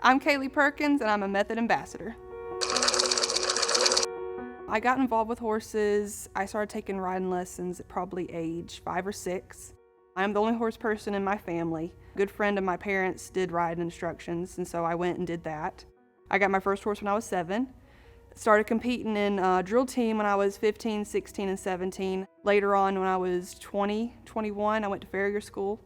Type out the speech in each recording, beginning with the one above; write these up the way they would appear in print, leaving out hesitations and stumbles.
I'm Kailey Perkins, and I'm a Method Ambassador. I got involved with horses. I started taking riding lessons at probably age 5 or 6. I'm the only horse person in my family. A good friend of my parents did riding instructions, and so I went and did that. I got my first horse when I was 7. Started competing in drill team when I was 15, 16, and 17. Later on, when I was 20, 21, I went to farrier school,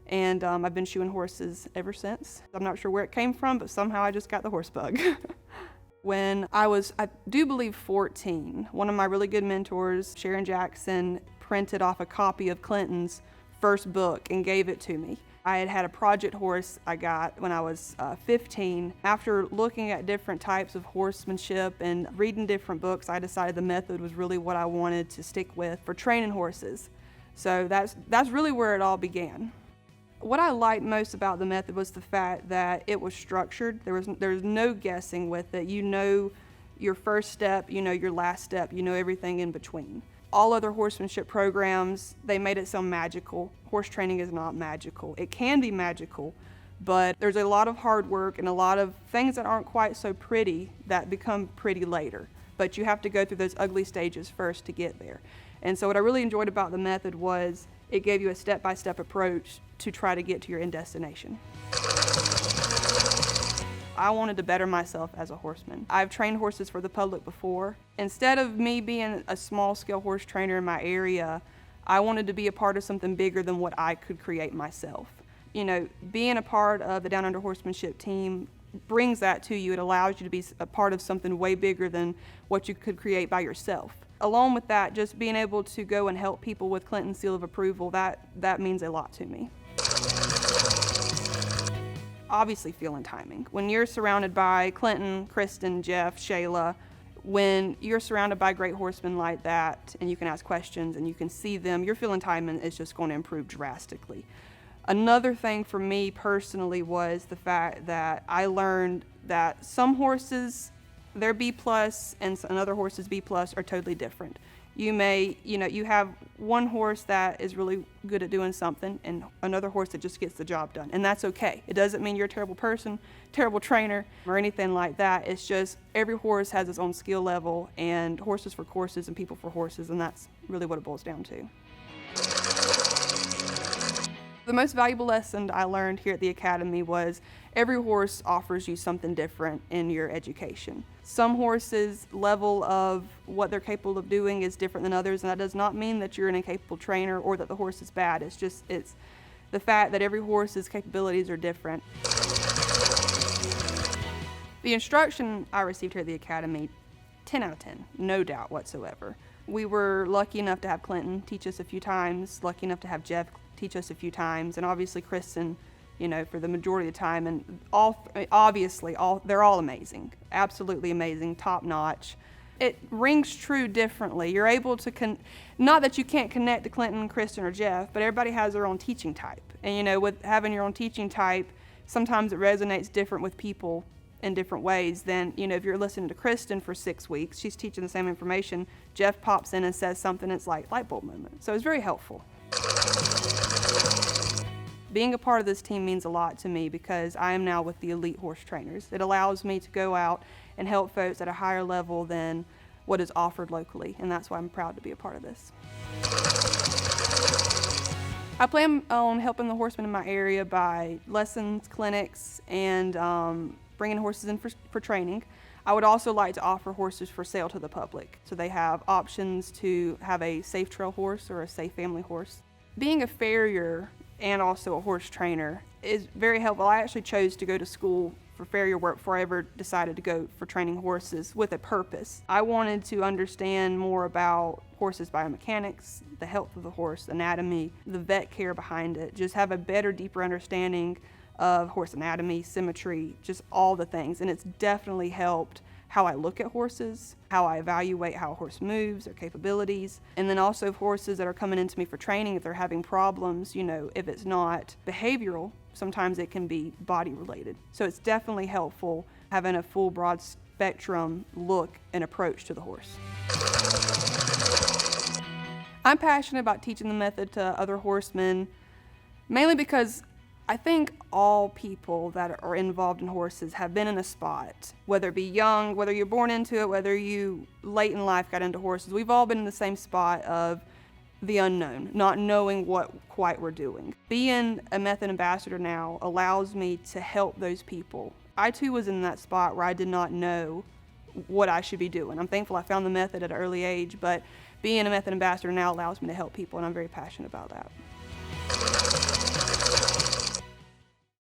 and I've been shoeing horses ever since. I'm not sure where it came from, but somehow I just got the horse bug. When I was, I do believe, 14, one of my really good mentors, Sharon Jackson, printed off a copy of Clinton's first book and gave it to me. I had had a project horse I got when I was 15. After looking at different types of horsemanship and reading different books, I decided the method was really what I wanted to stick with for training horses. So that's really where it all began. What I liked most about the method was the fact that it was structured. There's no guessing with it. You know your first step, you know your last step, you know everything in between. All other horsemanship programs, they made it sound magical. Horse training is not magical. It can be magical, but there's a lot of hard work and a lot of things that aren't quite so pretty that become pretty later. But you have to go through those ugly stages first to get there. And so what I really enjoyed about the method was it gave you a step-by-step approach to try to get to your end destination. I wanted to better myself as a horseman. I've trained horses for the public before. Instead of me being a small-scale horse trainer in my area, I wanted to be a part of something bigger than what I could create myself. You know, being a part of the Downunder Horsemanship team brings that to you. It allows you to be a part of something way bigger than what you could create by yourself. Along with that, just being able to go and help people with Clinton's seal of approval, that means a lot to me. Obviously feeling timing. When you're surrounded by Clinton, Kristen, Jeff, Shayla, when you're surrounded by great horsemen like that and you can ask questions and you can see them, your feeling timing is just going to improve drastically. Another thing for me personally was the fact that I learned that some horses, their B+ and other horses B+ are totally different. You have one horse that is really good at doing something and another horse that just gets the job done, and that's okay. It doesn't mean you're a terrible person, terrible trainer, or anything like that. It's just every horse has its own skill level, and horses for courses and people for horses, and that's really what it boils down to. The most valuable lesson I learned here at the Academy was every horse offers you something different in your education. Some horses' level of what they're capable of doing is different than others, and that does not mean that you're an incapable trainer or that the horse is bad. It's the fact that every horse's capabilities are different. The instruction I received here at the Academy, 10 out of 10, no doubt whatsoever. We were lucky enough to have Clinton teach us a few times, lucky enough to have Jeff teach us a few times, and obviously Kristen, for the majority of the time, and they're all amazing, absolutely amazing, top notch. It rings true differently. You're able to, not that you can't connect to Clinton, Kristen, or Jeff, but everybody has their own teaching type. And with having your own teaching type, sometimes it resonates different with people in different ways than, if you're listening to Kristen for 6 weeks, she's teaching the same information, Jeff pops in and says something, it's like light bulb moment. So it's very helpful. Being a part of this team means a lot to me because I am now with the elite horse trainers. It allows me to go out and help folks at a higher level than what is offered locally, and that's why I'm proud to be a part of this. I plan on helping the horsemen in my area by lessons, clinics, and bringing horses in for training. I would also like to offer horses for sale to the public, so they have options to have a safe trail horse or a safe family horse. Being a farrier and also a horse trainer is very helpful. I actually chose to go to school for farrier work before I ever decided to go for training horses with a purpose. I wanted to understand more about horses' biomechanics, the health of the horse, anatomy, the vet care behind it, just have a better, deeper understanding of horse anatomy, symmetry, just all the things. And it's definitely helped how I look at horses, how I evaluate how a horse moves, their capabilities, and then also horses that are coming into me for training, if they're having problems, if it's not behavioral, sometimes it can be body related. So it's definitely helpful having a full broad spectrum look and approach to the horse. I'm passionate about teaching the method to other horsemen, mainly because I think all people that are involved in horses have been in a spot, whether it be young, whether you're born into it, whether you late in life got into horses. We've all been in the same spot of the unknown, not knowing what quite we're doing. Being a method ambassador now allows me to help those people. I too was in that spot where I did not know what I should be doing. I'm thankful I found the method at an early age, but being a method ambassador now allows me to help people, and I'm very passionate about that.